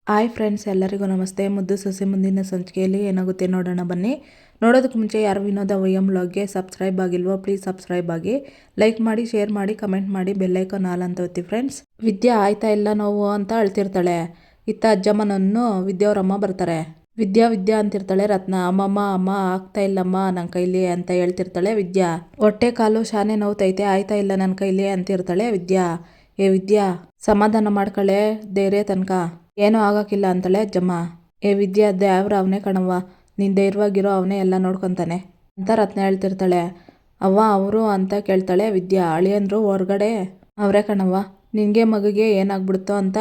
Hi friends, ಎಲ್ಲರಿಗೂ ನಮಸ್ತೆ. ಮುದ್ದು ಸೊಸೆ ಮುಂದಿನ ಸಂಚಿಕೆಯಲ್ಲಿ ಏನಾಗುತ್ತೆ ನೋಡೋಣ ಬನ್ನಿ. ನೋಡೋದಕ್ಕೆ ಮುಂಚೆ ಯಾರು ವಿನೋದ ವೈಎಂ ವ್ಲಾಗ್ಗೆ ಸಬ್ಸ್ಕ್ರೈಬ್ ಆಗಿಲ್ವೋ ಪ್ಲೀಸ್ ಸಬ್ಸ್ಕ್ರೈಬ್ ಆಗಿ, ಲೈಕ್ ಮಾಡಿ, ಶೇರ್ ಮಾಡಿ, ಕಮೆಂಟ್ ಮಾಡಿ, ಬೆಲ್ಲೈಕನ್ ಆಲ್ ಅಂತ ಒತ್ತಿ ಫ್ರೆಂಡ್ಸ್. ವಿದ್ಯಾ ಆಯ್ತಾ ಇಲ್ಲ ನೋವು ಅಂತ ಅಳ್ತಿರ್ತಾಳೆ. ಇತ್ತ ಅಜ್ಜಮ್ಮನನ್ನು ವಿದ್ಯಾವ್ರಮ್ಮ ಬರ್ತಾರೆ. ವಿದ್ಯಾ ವಿದ್ಯಾ ಅಂತಿರ್ತಾಳೆ ರತ್ನ. ಅಮ್ಮ ಆಗ್ತಾ ಇಲ್ಲಮ್ಮ ನನ್ನ ಕೈಲಿ ಅಂತ ಹೇಳ್ತಿರ್ತಾಳೆ ವಿದ್ಯಾ. ಹೊಟ್ಟೆ ಕಾಲು ಶಾನೆ ನೋವ್ತೈತೆ, ಆಯ್ತಾ ಇಲ್ಲ ನನ್ನ ಕೈಲಿ ಅಂತಿರ್ತಾಳೆ ವಿದ್ಯಾ. ಏ ವಿದ್ಯಾ ಸಮಾಧಾನ ಮಾಡ್ಕೊಳ್ಳೆ, ಧೈರ್ಯ ತನಕ ಏನೂ ಆಗೋಕ್ಕಿಲ್ಲ ಅಂತಾಳೆ ಅಜ್ಜಮ್ಮ. ಏ ವಿದ್ಯಾ ದೇವ್ರ ಅವನೇ ಕಣವ್ವ, ನೀನು ಧೈರ್ಯವಾಗಿರೋ, ಅವನೇ ಎಲ್ಲ ನೋಡ್ಕೊತಾನೆ ಅಂತ ರತ್ನ ಹೇಳ್ತಿರ್ತಾಳೆ. ಅವ್ವ ಅವರು ಅಂತ ಕೇಳ್ತಾಳೆ ವಿದ್ಯಾ. ಅಳಿಯಂದ್ರು ಹೊರಗಡೆ ಅವರೇ ಕಣವ್ವ, ನಿನಗೆ ಮಗುಗೆ ಏನಾಗ್ಬಿಡ್ತೋ ಅಂತ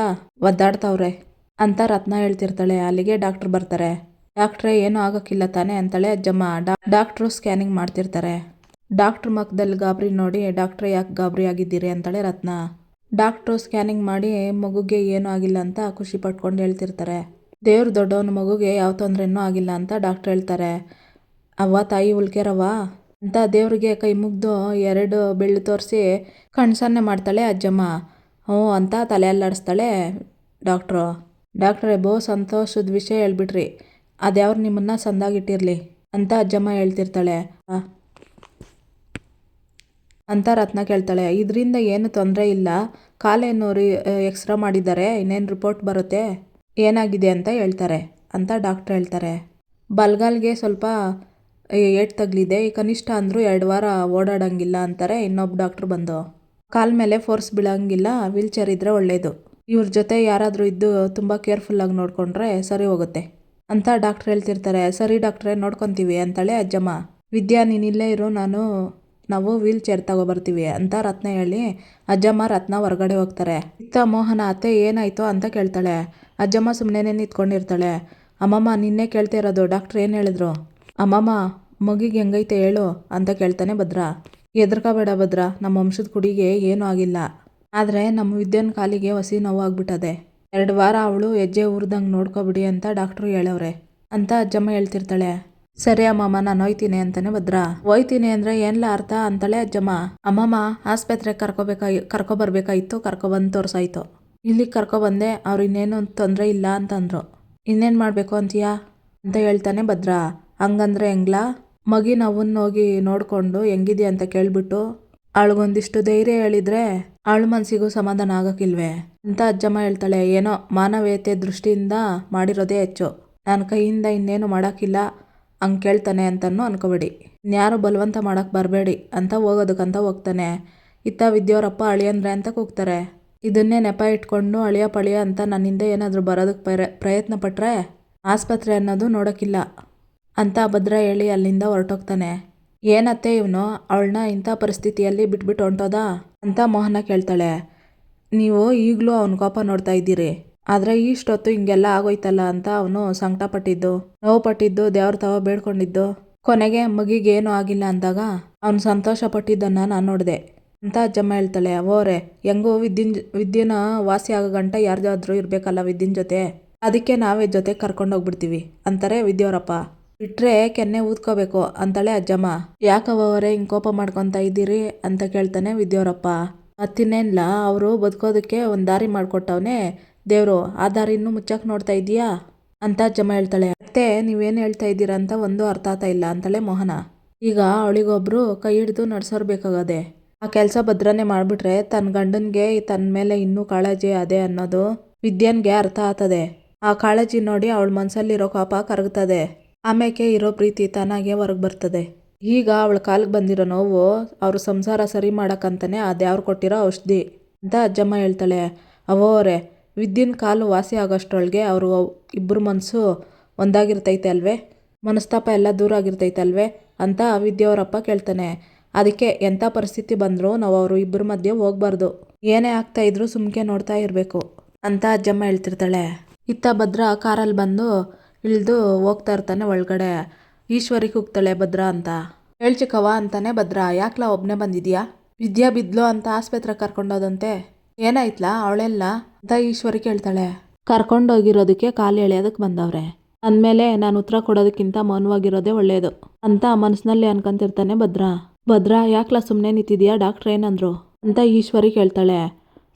ಒದ್ದಾಡ್ತವ್ರೆ ಅಂತ ರತ್ನ ಹೇಳ್ತಿರ್ತಾಳೆ. ಅಲ್ಲಿಗೆ ಡಾಕ್ಟ್ರು ಬರ್ತಾರೆ. ಡಾಕ್ಟ್ರೇ ಏನೂ ಆಗೋಕ್ಕಿಲ್ಲ ತಾನೇ ಅಂತಾಳೆ ಅಜ್ಜಮ್ಮ. ಡಾಕ್ಟ್ರು ಸ್ಕ್ಯಾನಿಂಗ್ ಮಾಡ್ತಿರ್ತಾರೆ. ಡಾಕ್ಟ್ರ್ ಮುಖದಲ್ಲಿ ಗಾಬರಿ ನೋಡಿ, ಡಾಕ್ಟ್ರೇ ಯಾಕೆ ಗಾಬರಿ ಆಗಿದ್ದೀರಿ ಅಂತಾಳೆ ರತ್ನ. ಡಾಕ್ಟ್ರು ಸ್ಕ್ಯಾನಿಂಗ್ ಮಾಡಿ ಮಗುಗೆ ಏನೂ ಆಗಿಲ್ಲ ಅಂತ ಖುಷಿ ಪಟ್ಕೊಂಡು ಹೇಳ್ತಿರ್ತಾರೆ. ದೇವ್ರು ದೊಡ್ಡವನ, ಮಗುಗೆ ಯಾವ ತೊಂದರೆನೂ ಆಗಿಲ್ಲ ಅಂತ ಡಾಕ್ಟ್ರ್ ಹೇಳ್ತಾರೆ. ಅವ್ವ ತಾಯಿ ಉಳ್ಕೆರವ್ವ ಅಂತ ದೇವ್ರಿಗೆ ಕೈ ಮುಗ್ದು 2 ಬೆಳ್ಳು ತೋರಿಸಿ ಕಣ್ಸನ್ನೆ ಮಾಡ್ತಾಳೆ ಅಜ್ಜಮ್ಮ. ಹ್ಞೂ ಅಂತ ತಲೆ ಅಲ್ಲಾಡಿಸ್ತಾಳೆ ಡಾಕ್ಟ್ರು. ಡಾಕ್ಟ್ರೇ ಬಹು ಸಂತೋಷದ ವಿಷಯ ಹೇಳ್ಬಿಟ್ರಿ, ಅದ್ಯಾವ್ರು ನಿಮ್ಮನ್ನ ಸಂದಾಗಿಟ್ಟಿರಲಿ ಅಂತ ಅಜ್ಜಮ್ಮ ಹೇಳ್ತಿರ್ತಾಳೆ. ಅಂತ ರತ್ನ ಕೇಳ್ತಾಳೆ. ಇದರಿಂದ ಏನು ತೊಂದರೆ ಇಲ್ಲ, ಕಾಲೇನು ಎಕ್ಸ್ರಾ ಮಾಡಿದ್ದಾರೆ, ಇನ್ನೇನು ರಿಪೋರ್ಟ್ ಬರುತ್ತೆ, ಏನಾಗಿದೆ ಅಂತ ಹೇಳ್ತಾರೆ ಅಂತ ಡಾಕ್ಟ್ರ್ ಹೇಳ್ತಾರೆ. ಬಲ್ಗಾಲ್ಗೆ ಸ್ವಲ್ಪ ಏಟು ತಗಲಿದೆ, ಕನಿಷ್ಠ ಅಂದರೂ 2 ವಾರ ಓಡಾಡೋಂಗಿಲ್ಲ ಅಂತಾರೆ ಇನ್ನೊಬ್ಬ ಡಾಕ್ಟ್ರು ಬಂದು. ಕಾಲ ಮೇಲೆ ಫೋರ್ಸ್ ಬೀಳೋಂಗಿಲ್ಲ, ವೀಲ್ ಚೇರ್ ಇದ್ದರೆ ಒಳ್ಳೆಯದು, ಇವ್ರ ಜೊತೆ ಯಾರಾದರೂ ಇದ್ದು ತುಂಬ ಕೇರ್ಫುಲ್ಲಾಗಿ ನೋಡಿಕೊಂಡ್ರೆ ಸರಿ ಹೋಗುತ್ತೆ ಅಂತ ಡಾಕ್ಟ್ರ್ ಹೇಳ್ತಿರ್ತಾರೆ. ಸರಿ ಡಾಕ್ಟ್ರೇ, ನೋಡ್ಕೊತೀವಿ ಅಂತಾಳೆ ಅಜ್ಜಮ್ಮ. ವಿದ್ಯಾ ನೀನು ಇಲ್ಲೇ ಇರು, ನಾವು ವೀಲ್ ಚೇರ್ ತಗೊಬರ್ತೀವಿ ಅಂತ ರತ್ನ ಹೇಳಿ ಅಜ್ಜಮ್ಮ ರತ್ನ ಹೊರಗಡೆ ಹೋಗ್ತಾರೆ. ಇತ್ತ ಮೋಹನ ಅತ್ತೆ ಏನಾಯ್ತು ಅಂತ ಕೇಳ್ತಾಳೆ. ಅಜ್ಜಮ್ಮ ಸುಮ್ಮನೆ ನಿಂತ್ಕೊಂಡಿರ್ತಾಳೆ. ಅಮ್ಮಮ್ಮ ನಿನ್ನೆ ಕೇಳ್ತಾ ಇರೋದು, ಡಾಕ್ಟ್ರ್ ಏನು ಹೇಳಿದ್ರು? ಅಮ್ಮಮ್ಮ ಮಗಿಗೆ ಹೆಂಗೈತೆ ಹೇಳು ಅಂತ ಕೇಳ್ತಾನೆ ಭದ್ರ. ಹೆದರ್ಕೋಬೇಡ ಭದ್ರ, ನಮ್ಮ ವಂಶದ ಕುಡಿಗೆ ಏನೂ ಆಗಿಲ್ಲ, ಆದರೆ ನಮ್ಮ ವಿದ್ಯನ ಕಾಲಿಗೆ ಹೊಸಿ ನೋವು ಆಗ್ಬಿಟ್ಟದೆ, 2 ವಾರ ಅವಳು ಹೆಜ್ಜೆ ಊರ್ದಂಗೆ ನೋಡ್ಕೊಬಿಡಿ ಅಂತ ಡಾಕ್ಟ್ರು ಹೇಳವ್ರೆ ಅಂತ ಅಜ್ಜಮ್ಮ ಹೇಳ್ತಿರ್ತಾಳೆ. ಸರಿ ಅಮ್ಮಮ್ಮ, ನಾನು ಹೋಯ್ತೀನಿ ಅಂತಾನೆ ಭದ್ರ. ಹೋಯ್ತೀನಿ ಅಂದರೆ ಏನ್ಲ ಅರ್ಥ ಅಂತಾಳೆ ಅಜ್ಜಮ್ಮ. ಅಮ್ಮಮ್ಮ ಆಸ್ಪತ್ರೆಗೆ ಕರ್ಕೊಬರ್ಬೇಕಾಯ್ತು, ಕರ್ಕೊಬಂದು ತೋರ್ಸಾಯ್ತು, ಇಲ್ಲಿಗೆ ಕರ್ಕೊಬಂದೆ, ಅವ್ರು ಇನ್ನೇನು ತೊಂದರೆ ಇಲ್ಲ ಅಂತಂದ್ರು, ಇನ್ನೇನು ಮಾಡಬೇಕು ಅಂತೀಯಾ ಅಂತ ಹೇಳ್ತಾನೆ ಭದ್ರ. ಹಂಗಂದ್ರೆ ಹೆಂಗ್ಲಾ? ಮಗಿನ ಅವನ್ನ ಹೋಗಿ ನೋಡಿಕೊಂಡು ಹೆಂಗಿದ್ಯಾ ಅಂತ ಕೇಳ್ಬಿಟ್ಟು ಅವಳಿಗೊಂದಿಷ್ಟು ಧೈರ್ಯ ಹೇಳಿದ್ರೆ ಅವಳ ಮನಸ್ಸಿಗೂ ಸಮಾಧಾನ ಆಗೋಕ್ಕಿಲ್ವೇ ಅಂತ ಅಜ್ಜಮ್ಮ ಹೇಳ್ತಾಳೆ. ಏನೋ ಮಾನವೀಯತೆ ದೃಷ್ಟಿಯಿಂದ ಮಾಡಿರೋದೇ ಹೆಚ್ಚು, ನನ್ನ ಕೈಯಿಂದ ಇನ್ನೇನು ಮಾಡೋಕ್ಕಿಲ್ಲ ಹಂಗೆ ಕೇಳ್ತಾನೆ ಅಂತನೂ ಅನ್ಕೋಬೇಡಿ, ಇನ್ಯಾರು ಬಲವಂತ ಮಾಡೋಕ್ಕೆ ಬರಬೇಡಿ ಅಂತ ಹೋಗೋದಕ್ಕಂತ ಹೋಗ್ತಾನೆ. ಇತ್ತ ವಿದ್ಯಾವರಪ್ಪ ಅಳಿಯಂದ್ರೆ ಅಂತ ಕೂಗ್ತಾರೆ. ಇದನ್ನೇ ನೆಪ ಇಟ್ಕೊಂಡು ಅಳಿಯ ಪಳಿಯ ಅಂತ ನನ್ನಿಂದ ಏನಾದರೂ ಬರೋದಕ್ಕೆ ಪ್ರಯತ್ನ ಪಟ್ಟರೆ ಆಸ್ಪತ್ರೆ ಅನ್ನೋದು ನೋಡೋಕ್ಕಿಲ್ಲ ಅಂತ ಭದ್ರ ಹೇಳಿ ಅಲ್ಲಿಂದ ಹೊರಟೋಗ್ತಾನೆ. ಏನತ್ತೆ ಇವನು ಅವಳನ್ನ ಇಂಥ ಪರಿಸ್ಥಿತಿಯಲ್ಲಿ ಬಿಟ್ಬಿಟ್ಟು ಹೊಂಟೋದ ಅಂತ ಮೋಹನ ಕೇಳ್ತಾಳೆ. ನೀವು ಈಗಲೂ ಅವನ ಕೋಪ ನೋಡ್ತಾ ಇದ್ದೀರಿ, ಆದರೆ ಇಷ್ಟೊತ್ತು ಹಿಂಗೆಲ್ಲ ಆಗೋಯ್ತಲ್ಲ ಅಂತ ಅವನು ಸಂಕಟ ಪಟ್ಟಿದ್ದು, ನೋವು ಪಟ್ಟಿದ್ದು, ದೇವ್ರ ತವ ಬೇಡ್ಕೊಂಡಿದ್ದು, ಕೊನೆಗೆ ಮಗಿಗೆ ಏನೂ ಆಗಿಲ್ಲ ಅಂದಾಗ ಅವನು ಸಂತೋಷ ಪಟ್ಟಿದ್ದನ್ನು ನಾನು ನೋಡಿದೆ ಅಂತ ಅಜ್ಜಮ್ಮ ಹೇಳ್ತಾಳೆ. ಅವರೇ ಹೆಂಗೂ ವಿದ್ಯನ ವಾಸಿ ಆಗೋ ಗಂಟ ಯಾರ್ದಾದ್ರೂ ಇರಬೇಕಲ್ಲ ವಿದ್ಯನ ಜೊತೆ, ಅದಕ್ಕೆ ನಾವೇ ಜೊತೆ ಕರ್ಕೊಂಡೋಗ್ಬಿಡ್ತೀವಿ ಅಂತಾರೆ ವಿದ್ಯಾವರಪ್ಪ. ಬಿಟ್ರೆ ಕೆನ್ನೆ ಊದ್ಕೋಬೇಕು ಅಂತಾಳೆ ಅಜ್ಜಮ್ಮ. ಯಾಕವರೇ ಹಿಂಗೆ ಕೋಪ ಮಾಡ್ಕೊತಾ ಇದ್ದೀರಿ ಅಂತ ಕೇಳ್ತಾನೆ ವಿದ್ಯಾವರಪ್ಪ. ಮತ್ತಿನ್ನೇನ್ಲ, ಅವರು ಬದುಕೋದಕ್ಕೆ ಒಂದು ದಾರಿ ಮಾಡಿಕೊಟ್ಟವನೇ ದೇವರು, ಆ ದಾರಿನೂ ಮುಚ್ಚಕ್ಕೆ ನೋಡ್ತಾ ಇದೀಯಾ ಅಂತ ಅಜ್ಜಮ್ಮ ಹೇಳ್ತಾಳೆ. ಮತ್ತೆ ನೀವೇನು ಹೇಳ್ತಾ ಇದ್ದೀರಾ ಅಂತ ಒಂದು ಅರ್ಥ ಆಗ್ತಾ ಇಲ್ಲ ಅಂತಾಳೆ ಮೋಹನ. ಈಗ ಅವಳಿಗೊಬ್ರು ಕೈ ಹಿಡಿದು ನಡ್ಸೋರು ಬೇಕಾಗದೆ, ಆ ಕೆಲಸ ಭದ್ರನೇ ಮಾಡಿಬಿಟ್ರೆ ತನ್ನ ಗಂಡನಿಗೆ ತನ್ನ ಮೇಲೆ ಇನ್ನೂ ಕಾಳಜಿ ಅದೇ ಅನ್ನೋದು ವಿದ್ಯನ್ಗೆ ಅರ್ಥ ಆಗ್ತದೆ. ಆ ಕಾಳಜಿ ನೋಡಿ ಅವಳ ಮನಸ್ಸಲ್ಲಿರೋ ಕೋಪ ಕರಗ್ತದೆ, ಆಮೇಲೆ ಇರೋ ಪ್ರೀತಿ ತಾನಾಗೆ ಹೊರಗೆ ಬರ್ತದೆ. ಈಗ ಅವಳ ಕಾಲಿಗೆ ಬಂದಿರೋ ನೋವು ಅವ್ರ ಸಂಸಾರ ಸರಿ ಮಾಡೋಕ್ಕಂತಾನೆ ಅದ್ಯಾವ್ರು ಕೊಟ್ಟಿರೋ ಔಷಧಿ ಅಂತ ಅಜ್ಜಮ್ಮ ಹೇಳ್ತಾಳೆ. ಅವರೇ ವಿದ್ಯನ ಕಾಲು ವಾಸಿ ಆಗೋಷ್ಟರೊಳಗೆ ಅವರು ಇಬ್ಬರು ಮನಸ್ಸು ಒಂದಾಗಿರ್ತೈತೆ ಅಲ್ವೇ, ಮನಸ್ತಾಪ ಎಲ್ಲ ದೂರ ಆಗಿರ್ತೈತೆ ಅಲ್ವೇ ಅಂತ ವಿದ್ಯಾವರಪ್ಪ ಕೇಳ್ತಾನೆ. ಅದಕ್ಕೆ ಎಂಥ ಪರಿಸ್ಥಿತಿ ಬಂದರೂ ನಾವು ಅವರು ಇಬ್ಬರ ಮಧ್ಯೆ ಹೋಗ್ಬಾರ್ದು, ಏನೇ ಆಗ್ತಾ ಇದ್ರು ಸುಮ್ಕೆ ನೋಡ್ತಾ ಇರಬೇಕು ಅಂತ ಅಜ್ಜಮ್ಮ ಹೇಳ್ತಿರ್ತಾಳೆ. ಇತ್ತ ಭದ್ರ ಕಾರಲ್ಲಿ ಬಂದು ಇಳಿದು ಹೋಗ್ತಾ ಇರ್ತಾನೆ ಒಳಗಡೆ. ಈಶ್ವರಿ ಕೂಗ್ತಾಳೆ ಭದ್ರ ಅಂತ. ಹೇಳ್ಚಿಕವ ಅಂತಾನೆ ಭದ್ರ. ಯಾಕ್ಲಾ ಒಬ್ಬನೇ ಬಂದಿದ್ಯಾ? ವಿದ್ಯಾ ಬಿದ್ಲು ಅಂತ ಆಸ್ಪತ್ರೆಗೆ ಕರ್ಕೊಂಡೋದಂತೆ, ಏನಾಯ್ತಲಾ ಅವಳೆಲ್ಲ ಅಂತ ಈಶ್ವರಿ ಕೇಳ್ತಾಳೆ. ಕರ್ಕೊಂಡೋಗಿರೋದಕ್ಕೆ ಕಾಲು ಎಳೆಯೋದಕ್ಕೆ ಬಂದವ್ರೆ ಅಂದಮೇಲೆ ನಾನು ಉತ್ತರ ಕೊಡೋದಕ್ಕಿಂತ ಮೌನವಾಗಿರೋದೇ ಒಳ್ಳೆಯದು ಅಂತ ಮನಸ್ಸಿನಲ್ಲಿ ಅನ್ಕೊಂತಿರ್ತಾನೆ ಭದ್ರ. ಭದ್ರ ಯಾಕ್ಲಾ ಸುಮ್ಮನೆ ನಿಂತಿದ್ಯಾ, ಡಾಕ್ಟ್ರ್ ಏನಂದ್ರು ಅಂತ ಈಶ್ವರಿ ಕೇಳ್ತಾಳೆ.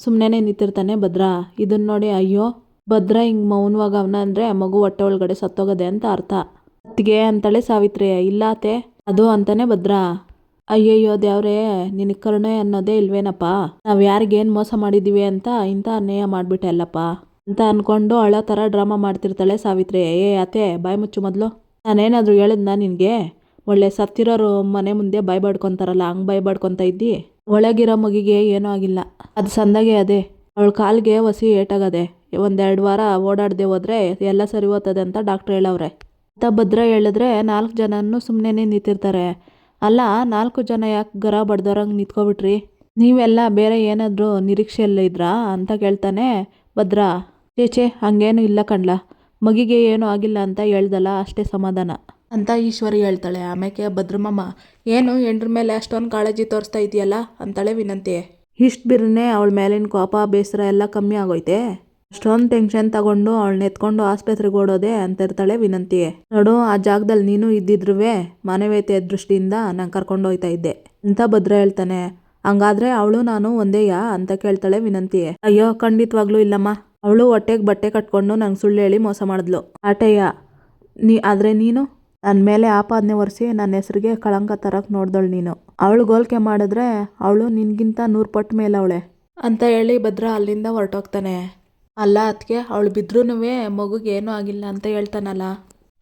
ಸುಮ್ಮನೆ ನಿಂತಿರ್ತಾನೆ ಭದ್ರ. ಇದನ್ನ ನೋಡಿ ಅಯ್ಯೋ ಭದ್ರ ಹಿಂಗೆ ಮೌನವಾಗ ಅವನ ಅಂದರೆ ಮಗು ಹೊಟ್ಟೆ ಒಳಗಡೆ ಸತ್ತೋಗದೆ ಅಂತ ಅರ್ಥ. ಅತ್ತಿಗೆ ಅಂತಾಳೆ ಸಾವಿತ್ರಿ. ಇಲ್ಲಾತೆ ಅದು ಅಂತಾನೆ ಭದ್ರ. ಅಯ್ಯಯ್ಯೋ ದೇವ್ರೇ, ನಿನಗೆ ಕರುಣೆ ಅನ್ನೋದೇ ಇಲ್ವೇನಪ್ಪ, ನಾವು ಯಾರಿಗೇನು ಮೋಸ ಮಾಡಿದ್ದೀವಿ ಅಂತ ಇಂಥ ಅನ್ಯಾಯ ಮಾಡಿಬಿಟ್ಟೆ ಅಲ್ಲಪ್ಪ ಅಂತ ಅಂದ್ಕೊಂಡು ಅಳೋ ಥರ ಡ್ರಾಮಾ ಮಾಡ್ತಿರ್ತಾಳೆ ಸಾವಿತ್ರಿ. ಅತ್ತೆ ಬಾಯಿ ಮುಚ್ಚು ಮೊದಲು, ನಾನೇನಾದರೂ ಹೇಳಿದ್ನಾ ನಿನಗೆ? ಒಳ್ಳೆ ಸತ್ತಿರೋರು ಮನೆ ಮುಂದೆ ಬಾಯಿ ಬಡ್ಕೊತಾರಲ್ಲ ಹಂಗೆ ಬಾಯಿ ಬಡ್ಕೊತಾ ಇದ್ದಿ. ಒಳಗಿರೋ ಮಗಿಗೆ ಏನೂ ಆಗಿಲ್ಲ, ಅದು ಸಂದಾಗೆ ಅದೇ, ಅವಳ ಕಾಲಿಗೆ ಹೊಸಿ ಏಟಾಗದೆ, 1-2 ವಾರ ಓಡಾಡದೆ ಹೋದ್ರೆ ಎಲ್ಲ ಸರಿ ಹೋಗ್ತದೆ ಅಂತ ಡಾಕ್ಟ್ರ್ ಹೇಳವ್ರೆ ಅಂತ ಭದ್ರ ಹೇಳಿದ್ರೆ 4 ಜನನೂ ಸುಮ್ಮನೆ ನಿಂತಿರ್ತಾರೆ. ಅಲ್ಲ 4 ಜನ ಯಾಕೆ ಗರ ಬಡ್ದೋರಂಗೆ ನಿಂತ್ಕೊಬಿಟ್ರಿ, ನೀವೆಲ್ಲ ಬೇರೆ ಏನಾದರೂ ನಿರೀಕ್ಷೆಯಲ್ಲ ಇದ್ರಾ ಅಂತ ಕೇಳ್ತಾನೆ ಭದ್ರ. ಚೇಚೆ ಹಂಗೇನು ಇಲ್ಲ ಕಣ್ಲ, ಮಗಿಗೆ ಏನೂ ಆಗಿಲ್ಲ ಅಂತ ಹೇಳ್ದಲ್ಲ ಅಷ್ಟೇ ಸಮಾಧಾನ ಅಂತ ಈಶ್ವರಿ ಹೇಳ್ತಾಳೆ. ಆಮೇಲೆ ಭದ್ರಮಮ್ಮ, ಏನು ಹೆಂಡ್ರ ಮೇಲೆ ಅಷ್ಟೊಂದು ಕಾಳಜಿ ತೋರಿಸ್ತಾ ಇದೆಯಲ್ಲ ಅಂತಾಳೆ ವಿನಂತಿ. ಇಷ್ಟು ಬಿರ್ನೆ ಅವಳ ಮೇಲಿನ ಕೋಪ ಬೇಸರ ಎಲ್ಲ ಕಮ್ಮಿ ಆಗೋಯ್ತೆ, ಅಷ್ಟೊಂದು ಟೆನ್ಷನ್ ತಗೊಂಡು ಅವಳನ್ನ ಎತ್ಕೊಂಡು ಆಸ್ಪತ್ರೆಗೆ ಓಡೋದೆ ಅಂತ ಇರ್ತಾಳೆ ವಿನಂತಿ. ನೋಡು, ಆ ಜಾಗದಲ್ಲಿ ನೀನು ಇದ್ದಿದ್ರುವೆ ಮಾನವೀಯತೆ ದೃಷ್ಟಿಯಿಂದ ನಾನು ಕರ್ಕೊಂಡು ಹೋಗ್ತಾ ಇದ್ದೆ ಅಂತ ಭದ್ರ ಹೇಳ್ತಾನೆ. ಹಂಗಾದ್ರೆ ಅವಳು ನಾನು ಒಂದೇಯಾ ಅಂತ ಕೇಳ್ತಾಳೆ ವಿನಂತಿ. ಅಯ್ಯೋ ಖಂಡಿತವಾಗ್ಲೂ ಇಲ್ಲಮ್ಮ, ಅವಳು ಹೊಟ್ಟೆಗೆ ಬಟ್ಟೆ ಕಟ್ಕೊಂಡು ನಂಗೆ ಸುಳ್ಳು ಹೇಳಿ ಮೋಸ ಮಾಡಿದ್ಲು ಆಟಯ್ಯ. ಆದರೆ ನೀನು ನನ್ನ ಮೇಲೆ ಆಪಾದನೆ ಹೊರಿಸಿ ನನ್ನ ಹೆಸರಿಗೆ ಕಳಂಕ ತರಕ್ಕೆ ನೋಡ್ದಳು ನೀನು. ಅವಳು ಗೋಲ್ಕೆ ಮಾಡಿದ್ರೆ ಅವಳು ನಿನ್ಗಿಂತ 100 ಪಟ್ಟು ಮೇಲವಳೆ ಅಂತ ಹೇಳಿ ಭದ್ರ ಅಲ್ಲಿಂದ ಹೊರಟೋಗ್ತಾನೆ. ಅಲ್ಲ ಅದಕ್ಕೆ ಅವಳು ಬಿದ್ರೂ ಮಗುಗೆ ಏನೂ ಆಗಿಲ್ಲ ಅಂತ ಹೇಳ್ತಾನಲ್ಲ,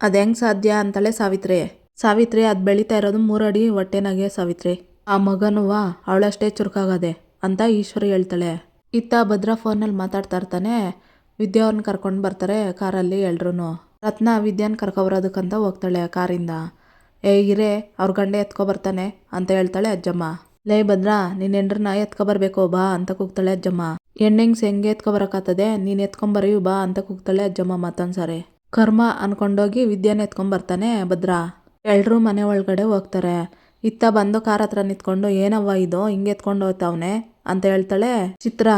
ಅದು ಹೆಂಗೆ ಸಾಧ್ಯ ಅಂತಾಳೆ ಸಾವಿತ್ರಿ. ಸಾವಿತ್ರಿ ಅದು ಬೆಳೀತಾ ಇರೋದು 3 ಅಡಿ ಹೊಟ್ಟೆನಾಗೆ ಸಾವಿತ್ರಿ, ಆ ಮಗನುವ ಅವಳಷ್ಟೇ ಚುರುಕಾಗದೆ ಅಂತ ಈಶ್ವರಿ ಹೇಳ್ತಾಳೆ. ಇತ್ತ ಭದ್ರ ಫೋನಲ್ಲಿ ಮಾತಾಡ್ತಾ ಇರ್ತಾನೆ. ವಿದ್ಯಾವ್ರನ್ನ ಕರ್ಕೊಂಡು ಬರ್ತಾರೆ ಕಾರಲ್ಲಿ ಎಲ್ರೂ. ರತ್ನ ವಿದ್ಯಾನ ಕರ್ಕೊಬರೋದಕ್ಕಂತ ಹೋಗ್ತಾಳೆ ಕಾರಿಂದ. ಇರೇ ಅವ್ರ ಗಂಡ ಎತ್ಕೊಬರ್ತಾನೆ ಅಂತ ಹೇಳ್ತಾಳೆ ಅಜ್ಜಮ್ಮ. ಲೇ ಭದ್ರ, ನೀನು ಹೆಂಡ್ರನ್ನ ಎತ್ಕೊಬರ್ಬೇಕು ಬಾ ಅಂತ ಕೂಗ್ತಾಳೆ ಅಜ್ಜಮ್ಮ. ಹೆಂಗೆ ಎತ್ಕೊಬರಕ್ಕಾಗ್ತದೆ, ನೀನು ಎತ್ಕೊಂಬರೀ ಬಾ ಅಂತ ಕೂಗ್ತಾಳೆ ಅಜ್ಜಮ್ಮ ಮತ್ತೊಂದ್ಸಾರಿ. ಕರ್ಮ ಅನ್ಕೊಂಡೋಗಿ ವಿದ್ಯಾನ ಎತ್ಕೊಂಬರ್ತಾನೆ ಭದ್ರ. ಎಲ್ರೂ ಮನೆ ಒಳಗಡೆ ಹೋಗ್ತಾರೆ. ಇತ್ತ ಬಂದು ಕಾರ್ ಹತ್ರ ನಿಂತ್ಕೊಂಡು, ಏನವ್ವ ಇದು ಹಿಂಗೆ ಎತ್ಕೊಂಡು ಹೋಗ್ತಾವನೆ ಅಂತ ಹೇಳ್ತಾಳೆ ಚಿತ್ರ.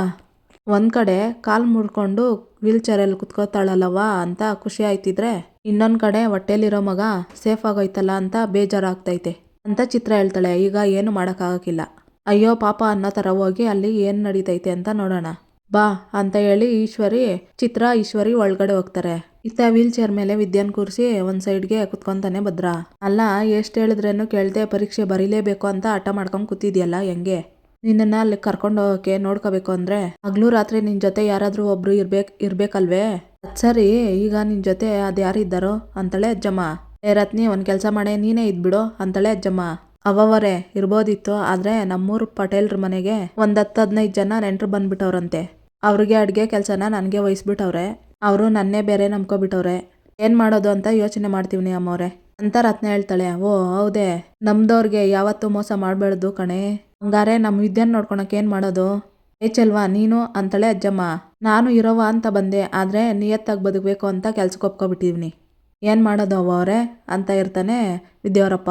ಒಂದು ಕಡೆ ಕಾಲು ಮುಡ್ಕೊಂಡು ವೀಲ್ ಚೇರಲ್ಲಿ ಕುತ್ಕೋತಾಳಲ್ಲವ ಅಂತ ಖುಷಿ ಆಯ್ತಿದ್ರೆ, ಇನ್ನೊಂದು ಕಡೆ ಹೊಟ್ಟೆಲಿರೋ ಮಗ ಸೇಫ್ ಆಗೋಯ್ತಲ್ಲ ಅಂತ ಬೇಜಾರಾಗ್ತೈತೆ ಅಂತ ಚಿತ್ರ ಹೇಳ್ತಾಳೆ. ಈಗ ಏನು ಮಾಡೋಕ್ಕಾಗಕ್ಕಿಲ್ಲ, ಅಯ್ಯೋ ಪಾಪ ಅನ್ನೋ ಥರ ಹೋಗಿ ಅಲ್ಲಿ ಏನು ನಡೀತೈತೆ ಅಂತ ನೋಡೋಣ ಬಾ ಅಂತ ಹೇಳಿ ಈಶ್ವರಿ ಒಳಗಡೆ ಹೋಗ್ತಾರೆ. ಇತ್ತ ವೀಲ್ ಚೇರ್ ಮೇಲೆ ವಿದ್ಯಾನ್ ಕೂರಿಸಿ ಒಂದು ಸೈಡ್ಗೆ ಕುತ್ಕೊಂತಾನೆ ಭದ್ರ. ಅಲ್ಲ, ಎಷ್ಟು ಹೇಳಿದ್ರೇನು ಕೇಳ್ದೆ ಪರೀಕ್ಷೆ ಬರೀಲೇಬೇಕು ಅಂತ ಹಠ ಮಾಡ್ಕೊಂಡು ಕೂತಿದ್ಯಲ್ಲ, ಹೆಂಗೆ? ನಿನ್ನನ್ನು ಅಲ್ಲಿ ಕರ್ಕೊಂಡು ಹೋಗೋಕೆ ನೋಡ್ಕೋಬೇಕು ಅಂದರೆ ಹಗಲು ರಾತ್ರಿ ನಿನ್ನ ಜೊತೆ ಯಾರಾದರೂ ಒಬ್ರು ಇರ್ಬೇಕಲ್ವೇ? ಸರಿ, ಈಗ ನಿನ್ನ ಜೊತೆ ಅದು ಯಾರಿದ್ದಾರೋ ಅಂತಾಳೆ ಅಜ್ಜಮ್ಮ. ರತ್ನಿ, ಒಂದು ಕೆಲಸ ಮಾಡೇ ನೀನೇ ಇದ್ಬಿಡು ಅಂತಾಳೆ ಅಜ್ಜಮ್ಮ. ಅವರೇ ಇರ್ಬೋದಿತ್ತು, ಆದರೆ ನಮ್ಮೂರು ಪಟೇಲ್ರ ಮನೆಗೆ ಒಂದು 10-15 ಜನ ನೆಂಟರು ಬಂದ್ಬಿಟ್ಟವ್ರಂತೆ. ಅವ್ರಿಗೆ ಅಡುಗೆ ಕೆಲಸನ ನನಗೆ ವಹಿಸ್ಬಿಟ್ಟವ್ರೆ. ಅವರು ನನ್ನೇ ಬೇರೆ ನಂಬ್ಕೊಬಿಟ್ಟವ್ರೆ. ಏನು ಮಾಡೋದು ಅಂತ ಯೋಚನೆ ಮಾಡ್ತೀವಿ ಅಮ್ಮವ್ರೆ ಅಂತ ರತ್ನ ಹೇಳ್ತಾಳೆ. ಓ ಹೌದೇ, ನಮ್ದವ್ರಿಗೆ ಯಾವತ್ತೂ ಮೋಸ ಮಾಡಬೇಡ್ದು ಕಣೆ. ಹಂಗಾರೆ ನಮ್ಮ ವಿದ್ಯಾನ ನೋಡ್ಕೊಳಕ್ಕೆ ಏನು ಮಾಡೋದು? ಚಲ್ವಾ ನೀನು ಅಂತಾಳೆ ಅಜ್ಜಮ್ಮ. ನಾನು ಇರೋವ ಅಂತ ಬಂದೆ, ಆದರೆ ನಿಯತ್ತಾಗಿ ಬದುಕಬೇಕು ಅಂತ ಕೆಲ್ಸಕ್ಕೆ ಒಪ್ಕೊಬಿಟ್ಟಿವ್ನಿ. ಏನು ಮಾಡೋದು ಅವರೇ ಅಂತ ಇರ್ತಾನೆ ವಿದ್ಯಾವರಪ್ಪ.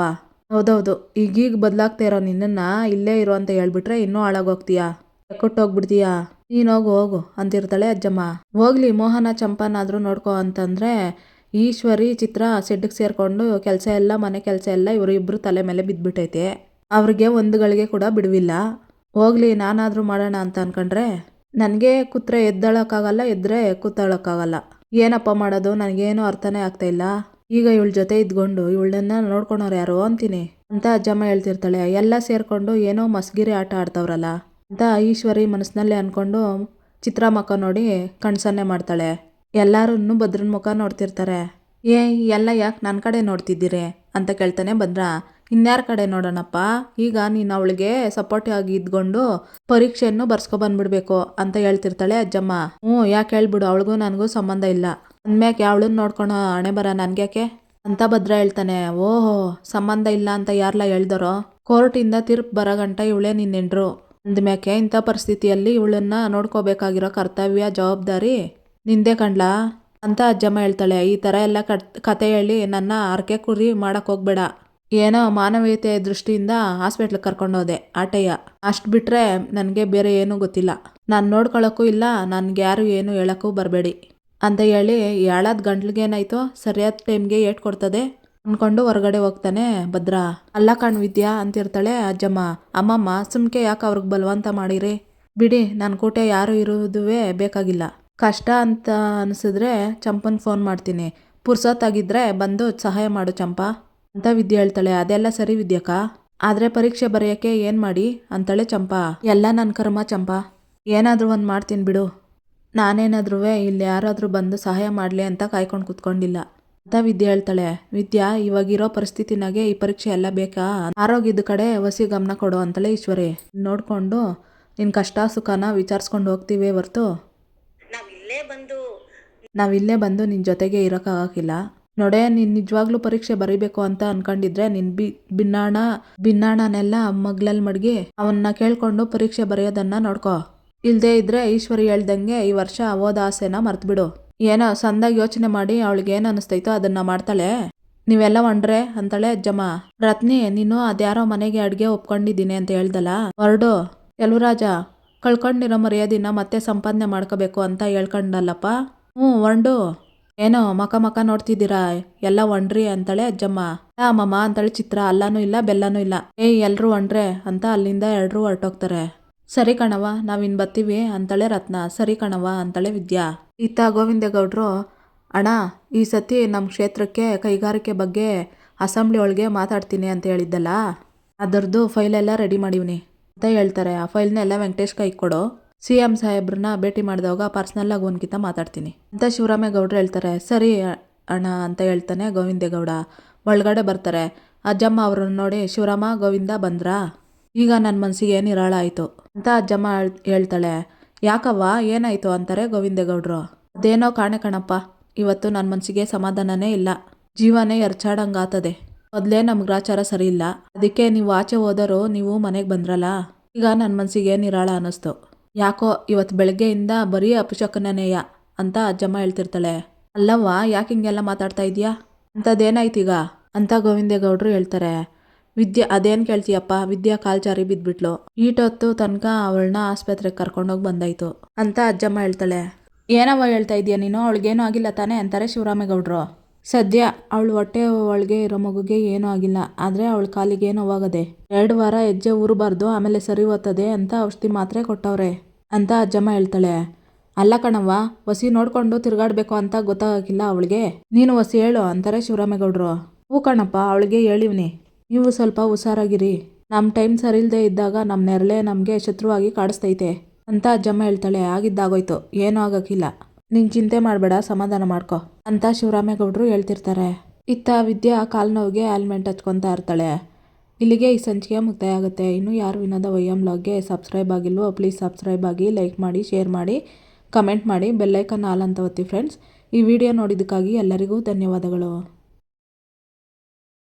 ಹೌದೌದು, ಈಗೀಗ ಬದಲಾಗ್ತಾ ಇರೋ ನಿನ್ನನ್ನು ಇಲ್ಲೇ ಇರೋ ಅಂತ ಹೇಳ್ಬಿಟ್ರೆ ಇನ್ನೂ ಹಾಳಾಗೋಗ್ತೀಯಾ, ಕೊಟ್ಟೋಗ್ಬಿಡ್ತೀಯಾ, ನೀನು ಹೋಗು ಅಂತಿರ್ತಾಳೆ ಅಜ್ಜಮ್ಮ. ಹೋಗ್ಲಿ, ಮೋಹನ ಚಂಪನಾದರೂ ನೋಡ್ಕೊ ಅಂತಂದರೆ ಈಶ್ವರಿ ಚಿತ್ರ ಸೆಡ್ಗೆ ಸೇರಿಕೊಂಡು ಕೆಲಸ ಎಲ್ಲ ಮನೆ ಕೆಲಸ ಎಲ್ಲ ಇವರು ಇಬ್ಬರು ತಲೆ ಮೇಲೆ ಬಿದ್ದುಬಿಟ್ಟೈತೆ. ಅವ್ರಿಗೆ ಒಂದು ಗಳಿಗೆ ಕೂಡ ಬಿಡುವಿಲ್ಲ. ಹೋಗ್ಲಿ, ನಾನಾದರೂ ಮಾಡೋಣ ಅಂತ ಅನ್ಕೊಂಡ್ರೆ ನನಗೆ ಕೂತ್ರೆ ಎದ್ದಳಕ್ಕಾಗಲ್ಲ, ಎದ್ದರೆ ಕೂತಾಳಕ್ಕಾಗಲ್ಲ. ಏನಪ್ಪ ಮಾಡೋದು, ನನಗೇನು ಅರ್ಥನೇ ಆಗ್ತಾಯಿಲ್ಲ. ಈಗ ಇವಳ ಜೊತೆ ಇದ್ಕೊಂಡು ಇವಳನ್ನ ನೋಡ್ಕೊಳೋರು ಯಾರು ಅಂತೀನಿ ಅಂತ ಅಜ್ಜಮ್ಮ ಹೇಳ್ತಿರ್ತಾಳೆ. ಎಲ್ಲ ಸೇರಿಕೊಂಡು ಏನೋ ಮಸ್ಗಿರಿ ಆಟ ಆಡ್ತವ್ರಲ್ಲ ಅಂತ ಈಶ್ವರಿ ಮನಸ್ಸಿನಲ್ಲಿ ಅಂದ್ಕೊಂಡು ಚಿತ್ರ ಮುಖ ನೋಡಿ ಕಣ್ಸನ್ನೆ ಮಾಡ್ತಾಳೆ. ಎಲ್ಲರೂ ಭದ್ರನ ಮುಖ ನೋಡ್ತಿರ್ತಾರೆ. ಎಲ್ಲ ಯಾಕೆ ನನ್ನ ಕಡೆ ನೋಡ್ತಿದ್ದೀರಿ ಅಂತ ಕೇಳ್ತಾನೆ ಭದ್ರ. ಇನ್ಯಾರ ಕಡೆ ನೋಡೋಣಪ್ಪ, ಈಗ ನೀನು ಅವಳಿಗೆ ಸಪೋರ್ಟಿವ್ ಆಗಿ ಇದ್ಕೊಂಡು ಪರೀಕ್ಷೆಯನ್ನು ಬರ್ಸ್ಕೊಬಂದ್ಬಿಡ್ಬೇಕು ಅಂತ ಹೇಳ್ತಿರ್ತಾಳೆ ಅಜ್ಜಮ್ಮ. ಯಾಕೆ ಹೇಳ್ಬಿಡು, ಅವಳಿಗೂ ನನಗೂ ಸಂಬಂಧ ಇಲ್ಲ ಅಂದ್ಮ್ಯಾಕೆ ಅವಳನ್ನ ನೋಡ್ಕೊಳೋ ಹಣೆ ಬರ ನನ್ಗ್ಯಾಕೆ ಅಂತ ಭದ್ರ ಹೇಳ್ತಾನೆ. ಓಹೋ, ಸಂಬಂಧ ಇಲ್ಲ ಅಂತ ಯಾರ್ಲ ಹೇಳ್ದರೋ? ಕೋರ್ಟಿಂದ ತೀರ್ಪು ಬರೋ ಗಂಟ ಇವಳೇ ನಿನ್ನೆಂಡ್ರು ಅಂದ್ಮ್ಯಾಕೆ ಇಂಥ ಪರಿಸ್ಥಿತಿಯಲ್ಲಿ ಇವಳನ್ನ ನೋಡ್ಕೋಬೇಕಾಗಿರೋ ಕರ್ತವ್ಯ ಜವಾಬ್ದಾರಿ ನಿಂದೆ ಕಣ್ಲಾ ಅಂತ ಅಜ್ಜಮ್ಮ ಹೇಳ್ತಾಳೆ. ಈ ಥರ ಎಲ್ಲ ಕತೆ ಹೇಳಿ ನನ್ನ ಅರ್ಕೆ ಕುರಿ ಮಾಡಕ್ಕೆ ಹೋಗ್ಬೇಡ. ಏನೋ ಮಾನವೀಯತೆ ದೃಷ್ಟಿಯಿಂದ ಹಾಸ್ಪಿಟ್ಲಿಗೆ ಕರ್ಕೊಂಡೋದೆ ಆಟಯ್ಯ, ಅಷ್ಟು ಬಿಟ್ಟರೆ ನನಗೆ ಬೇರೆ ಏನೂ ಗೊತ್ತಿಲ್ಲ. ನಾನು ನೋಡ್ಕೊಳ್ಳೋಕ್ಕೂ ಇಲ್ಲ, ನನಗೆ ಯಾರು ಏನು ಹೇಳೋಕ್ಕೂ ಬರಬೇಡಿ ಅಂತ ಹೇಳಿ ಯಾಳದ ಗಂಟ್ಲಿಗೇನಾಯ್ತೋ ಸರಿಯಾದ ಟೈಮ್ಗೆ ಏಟ್ ಕೊಡ್ತದೆ ಅಂದ್ಕೊಂಡು ಹೊರಗಡೆ ಹೋಗ್ತಾನೆ ಭದ್ರ. ಅಲ್ಲ ಕಣ್ ವಿದ್ಯಾ ಅಂತಿರ್ತಾಳೆ ಅಜ್ಜಮ್ಮ. ಅಮ್ಮಮ್ಮ, ಸುಮ್ಕೆ ಯಾಕೆ ಅವ್ರಿಗೆ ಬಲವಂತ ಮಾಡಿರಿ, ಬಿಡಿ, ನನ್ನ ಕೂಟೆ ಯಾರು ಇರುವುದುವೇ ಬೇಕಾಗಿಲ್ಲ ಕಷ್ಟ ಅಂತ ಅನಿಸಿದ್ರೆ ಚಂಪನ್ಗೆ ಫೋನ್ ಮಾಡ್ತೀನಿ, ಪುರ್ಸೊತ್ತಾಗಿದ್ದರೆ ಬಂದು ಸಹಾಯ ಮಾಡು ಚಂಪಾ ಅಂತ ವಿದ್ಯೆ ಹೇಳ್ತಾಳೆ. ಅದೆಲ್ಲ ಸರಿ ವಿದ್ಯಕ್ಕ, ಆದರೆ ಪರೀಕ್ಷೆ ಬರೆಯೋಕ್ಕೆ ಏನು ಮಾಡಿ ಅಂತಾಳೆ ಚಂಪಾ. ಎಲ್ಲ ನನ್ನ ಕರ್ಮ ಚಂಪಾ, ಏನಾದರೂ ಒಂದು ಮಾಡ್ತೀನಿ ಬಿಡು. ನಾನೇನಾದ್ರೂ ಇಲ್ಲಿ ಯಾರಾದರೂ ಬಂದು ಸಹಾಯ ಮಾಡಲಿ ಅಂತ ಕಾಯ್ಕೊಂಡು ಕೂತ್ಕೊಂಡಿಲ್ಲ ಅಂತ ವಿದ್ಯೆ ಹೇಳ್ತಾಳೆ. ವಿದ್ಯಾ, ಇವಾಗಿರೋ ಪರಿಸ್ಥಿತಿನಾಗೆ ಈ ಪರೀಕ್ಷೆ ಎಲ್ಲ ಬೇಕಾ? ಆರೋಗ್ಯದ ಕಡೆ ವಸಿ ಗಮನ ಕೊಡು ಅಂತಾಳೆ ಈಶ್ವರಿ. ನೋಡಿಕೊಂಡು ನಿನ್ನ ಕಷ್ಟ ಸುಖನ ವಿಚಾರಿಸ್ಕೊಂಡು ಹೋಗ್ತೀವಿ ಹೊರ್ತು ನಾವಿಲ್ಲೇ ಬಂದು ನಿನ್ನ ಜೊತೆಗೆ ಇರೋಕ್ಕಾಗಕ್ಕಿಲ್ಲ. ನೋಡೆ, ನೀನು ನಿಜವಾಗ್ಲೂ ಪರೀಕ್ಷೆ ಬರೀಬೇಕು ಅಂತ ಅನ್ಕೊಂಡಿದ್ರೆ ನಿನ್ನ ಭಿನ್ನಾಣನೆಲ್ಲ ಮಗ್ಲಲ್ಲಿ ಮಡಗಿ ಅವನ್ನ ಕೇಳ್ಕೊಂಡು ಪರೀಕ್ಷೆ ಬರೆಯೋದನ್ನ ನೋಡ್ಕೊ. ಇಲ್ಲದೇ ಇದ್ರೆ ಈಶ್ವರಿ ಹೇಳ್ದಂಗೆ ಈ ವರ್ಷ ಓದ ಆಸೆನ ಮರ್ತ್ಬಿಡು. ಏನೋ ಸಂದಾಗಿ ಯೋಚನೆ ಮಾಡಿ ಅವಳಿಗೆ ಏನು ಅನಿಸ್ತೈತೋ ಅದನ್ನ ಮಾಡ್ತಾಳೆ. ನೀವೆಲ್ಲ ಹೊಂಡ್ರೆ ಅಂತಾಳೆ ಅಜ್ಜಮ್ಮ. ರತ್ನಿ, ನೀನು ಅದ್ಯಾರೋ ಮನೆಗೆ ಅಡುಗೆ ಒಪ್ಕೊಂಡಿದ್ದೀನಿ ಅಂತ ಹೇಳ್ದಲ್ಲ, ಹೊರಡು. ಯಲ್ವರಾಜ, ಕಳ್ಕೊಂಡಿರೋ ಮರ್ಯಾದಿನ ಮತ್ತೆ ಸಂಪಾದನೆ ಮಾಡ್ಕೋಬೇಕು ಅಂತ ಹೇಳ್ಕೊಂಡಲ್ಲಪ್ಪ. ಹೊಂಡು. ಏನೋ ಮಕ ನೋಡ್ತಿದ್ದೀರಾ, ಎಲ್ಲ ಹೊಂಡ್ರಿ ಅಂತಾಳೆ ಅಜ್ಜಮ್ಮ. ಅಮ್ಮಮ್ಮ ಅಂತಾಳೆ ಚಿತ್ರ. ಅಲ್ಲನೂ ಇಲ್ಲ ಬೆಲ್ಲನೂ ಇಲ್ಲ. ಎಲ್ರೂ ಹೊಂಡ್ರೆ ಅಂತ ಅಲ್ಲಿಂದ ಎಲ್ರೂ ಹೊರಟೋಗ್ತಾರೆ. ಸರಿ ಕಣವ, ನಾವಿನ್ ಬರ್ತೀವಿ ಅಂತಾಳೆ ರತ್ನ. ಸರಿ ಕಣವ ಅಂತಾಳೆ ವಿದ್ಯಾ. ಇತ್ತ ಗೋವಿಂದೇಗೌಡರು, ಅಣ್ಣ, ಈ ಸತಿ ನಮ್ಮ ಕ್ಷೇತ್ರಕ್ಕೆ ಕೈಗಾರಿಕೆ ಬಗ್ಗೆ ಅಸೆಂಬ್ಲಿ ಒಳಗೆ ಮಾತಾಡ್ತೀನಿ ಅಂತ ಹೇಳಿದ್ದಲ್ಲ, ಅದರದ್ದು ಫೈಲೆಲ್ಲ ರೆಡಿ ಮಾಡಿವ್ನಿ ಅಂತ ಹೇಳ್ತಾರೆ. ಆ ಫೈಲ್ನೆಲ್ಲ ವೆಂಕಟೇಶ್ ಕೈ ಕೊಡು, CM ಸಾಹೇಬ್ರನ್ನ ಭೇಟಿ ಮಾಡಿದವಾಗ ಪರ್ಸ್ನಲ್ಲಾಗಿ ಒಂದ್ಕಿತ ಮಾತಾಡ್ತೀನಿ ಅಂತ ಶಿವರಾಮೇಗೌಡರು ಹೇಳ್ತಾರೆ. ಸರಿ ಅಣ್ಣ ಅಂತ ಹೇಳ್ತಾನೆ ಗೋವಿಂದೇಗೌಡ. ಒಳಗಡೆ ಬರ್ತಾರೆ. ಅಜ್ಜಮ್ಮ ಅವ್ರನ್ನ ನೋಡಿ, ಶಿವರಾಮ, ಗೋವಿಂದ ಬಂದ್ರಾ? ಈಗ ನನ್ನ ಮನಸ್ಸಿಗೆ ಏನು ನಿರಾಳ ಆಯಿತು ಅಂತ ಅಜ್ಜಮ್ಮ ಹೇಳ್ತಾಳೆ. ಯಾಕವ್ವ, ಏನಾಯಿತು ಅಂತಾರೆ ಗೋವಿಂದೇಗೌಡರು. ಅದೇನೋ ಕಾಣೆ ಕಣಪ್ಪ, ಇವತ್ತು ನನ್ನ ಮನಸ್ಸಿಗೆ ಸಮಾಧಾನನೇ ಇಲ್ಲ. ಜೀವನೇ ಎರ್ಚಾಡಂಗಾತದೆ. ಮೊದಲೇ ನಮ್ಮ ಗ್ರಾಚಾರ ಸರಿ ಇಲ್ಲ, ಅದಕ್ಕೆ ನೀವು ಆಚೆ ಹೋದರು ನೀವು ಮನೆಗೆ ಬಂದ್ರಲ್ಲ, ಈಗ ನನ್ನ ಮನಸ್ಸಿಗೆ ನಿರಾಳ ಅನ್ನಿಸ್ತು. ಯಾಕೋ ಇವತ್ತು ಬೆಳಗ್ಗೆಯಿಂದ ಬರೀ ಅಪಶಕನನೇಯ ಅಂತ ಅಜ್ಜಮ್ಮ ಹೇಳ್ತಿರ್ತಾಳೆ. ಅಲ್ಲವ್ವ, ಯಾಕೆ ಹಿಂಗೆಲ್ಲ ಮಾತಾಡ್ತಾ ಇದೀಯಾ, ಅಂಥದ್ದೇನಾಯ್ತೀಗ ಅಂತ ಗೋವಿಂದೇಗೌಡರು ಹೇಳ್ತಾರೆ. ವಿದ್ಯಾ, ಅದೇನು ಕೇಳ್ತೀಯಪ್ಪ, ವಿದ್ಯಾ ಕಾಲ್ ಜಾರಿ ಬಿದ್ಬಿಟ್ಲು. ಈಟೊತ್ತು ತನಕ ಅವಳನ್ನ ಆಸ್ಪತ್ರೆಗೆ ಕರ್ಕೊಂಡೋಗಿ ಬಂದಾಯ್ತು ಅಂತ ಅಜ್ಜಮ್ಮ ಹೇಳ್ತಾಳೆ. ಏನವ್ವ ಹೇಳ್ತಾ ಇದೀಯ ನೀನು, ಅವಳಿಗೇನೂ ಆಗಿಲ್ಲ ತಾನೇ ಅಂತಾರೆ ಶಿವರಾಮೇಗೌಡರು. ಸದ್ಯ ಅವಳು ಹೊಟ್ಟೆ ಒಳಗೆ ಇರೋ ಮಗುಗೆ ಏನೂ ಆಗಿಲ್ಲ, ಆದರೆ ಅವಳ ಕಾಲಿಗೆ ನೋವಾಗದೆ. 2 ವಾರ ಹೆಜ್ಜೆ ಊರಬಾರ್ದು, ಆಮೇಲೆ ಸರಿ ಹೋಗ್ತದೆ ಅಂತ ಔಷಧಿ ಮಾತ್ರೆ ಕೊಟ್ಟವ್ರೆ ಅಂತ ಅಜ್ಜಮ್ಮ ಹೇಳ್ತಾಳೆ. ಅಲ್ಲ ಕಣವ್ವ, ವಸಿ ನೋಡ್ಕೊಂಡು ತಿರುಗಾಡ್ಬೇಕು ಅಂತ ಗೊತ್ತಾಗಿಲ್ಲ ಅವಳಿಗೆ, ನೀನು ವಸಿ ಹೇಳು ಅಂತಾರೆ ಶಿವರಾಮೇಗೌಡರು. ಹೂ ಕಣಪ್ಪ, ಅವಳಿಗೆ ಹೇಳಿವ್ನಿ, ನೀವು ಸ್ವಲ್ಪ ಹುಷಾರಾಗಿರಿ. ನಮ್ಮ ಟೈಮ್ ಸರಿಲ್ದೇ ಇದ್ದಾಗ ನಮ್ಮ ನೆರಳೆ ನಮಗೆ ಶತ್ರುವಾಗಿ ಕಾಡಿಸ್ತೈತೆ ಅಂತ ಅಜ್ಜಮ್ಮ ಹೇಳ್ತಾಳೆ. ಆಗಿದ್ದಾಗೋಯ್ತು, ಏನೂ ಆಗೋಕ್ಕಿಲ್ಲ, ನೀನು ಚಿಂತೆ ಮಾಡಬೇಡ, ಸಮಾಧಾನ ಮಾಡ್ಕೊ ಅಂತ ಶಿವರಾಮೇಗೌಡರು ಹೇಳ್ತಿರ್ತಾರೆ. ಇತ್ತ ವಿದ್ಯಾ ಕಾಲು ನೋವಿಗೆ ಆಲ್ಮೆಂಟ್ ಹಚ್ಕೊತಾ ಇರ್ತಾಳೆ. ಇಲ್ಲಿಗೆ ಈ ಸಂಚಿಕೆ ಮುಕ್ತಾಯ ಆಗುತ್ತೆ. ಇನ್ನೂ ಯಾರು ವಿನೋದ ವೈಎಂ ಬ್ಲಾಗ್ಗೆ ಸಬ್ಸ್ಕ್ರೈಬ್ ಆಗಿಲ್ವೋ ಪ್ಲೀಸ್ ಸಬ್ಸ್ಕ್ರೈಬ್ ಆಗಿ, ಲೈಕ್ ಮಾಡಿ, ಶೇರ್ ಮಾಡಿ, ಕಮೆಂಟ್ ಮಾಡಿ, ಬೆಲ್ಲೈಕನ್ ಆಲ್ ಅಂತ ಒತ್ತಿ ಫ್ರೆಂಡ್ಸ್. ಈ ವಿಡಿಯೋ ನೋಡಿದ್ದಕ್ಕಾಗಿ ಎಲ್ಲರಿಗೂ ಧನ್ಯವಾದಗಳು.